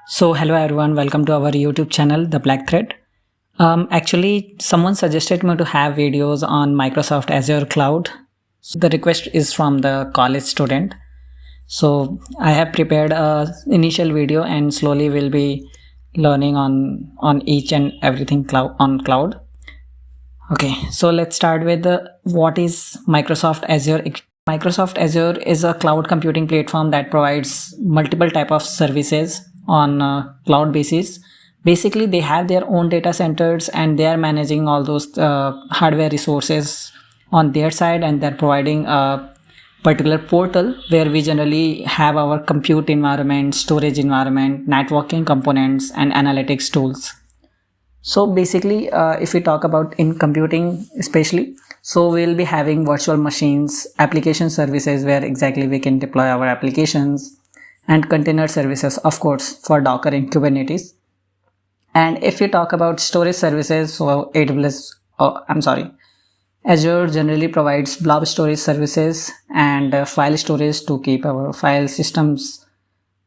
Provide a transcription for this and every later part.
So hello everyone, welcome to our YouTube channel, The Black Thread. Actually, someone suggested me to have videos on Microsoft Azure Cloud. So the request is from the college student. So I have prepared a initial video and slowly we'll be learning on each and everything cloud. Okay, so let's start with what is Microsoft Azure. Microsoft Azure is a cloud computing platform that provides multiple type of services on cloud basis. Basically, they have their own data centers and they are managing all those hardware resources on their side, and they're providing a particular portal where we generally have our compute environment, storage environment, networking components, and analytics tools. So basically, if we talk about in computing especially, so we'll be having virtual machines, application services where exactly we can deploy our applications, and container services, of course, for Docker and Kubernetes. And if we talk about storage services, so Azure generally provides blob storage services and file storage to keep our file systems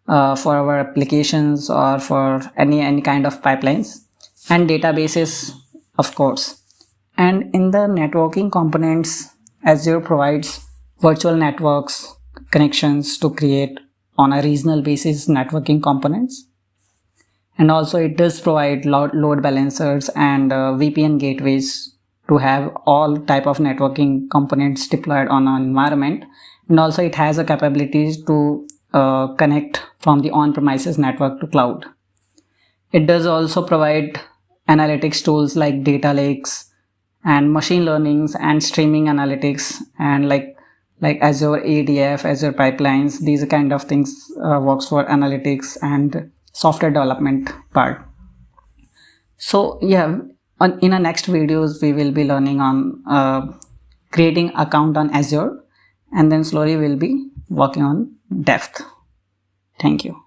for our applications or for any kind of pipelines, and databases, of course. And in the networking components, Azure provides virtual networks connections to create on a regional basis networking components. And also it does provide load balancers and VPN gateways to have all type of networking components deployed on an environment. And also it has a capability to connect from the on-premises network to cloud. It does also provide analytics tools like data lakes and machine learnings and streaming analytics, and like Azure ADF, Azure pipelines. These kind of things works for analytics and software development part. So yeah, in our next videos we will be learning on creating account on Azure, and then slowly we'll be working on depth. Thank you.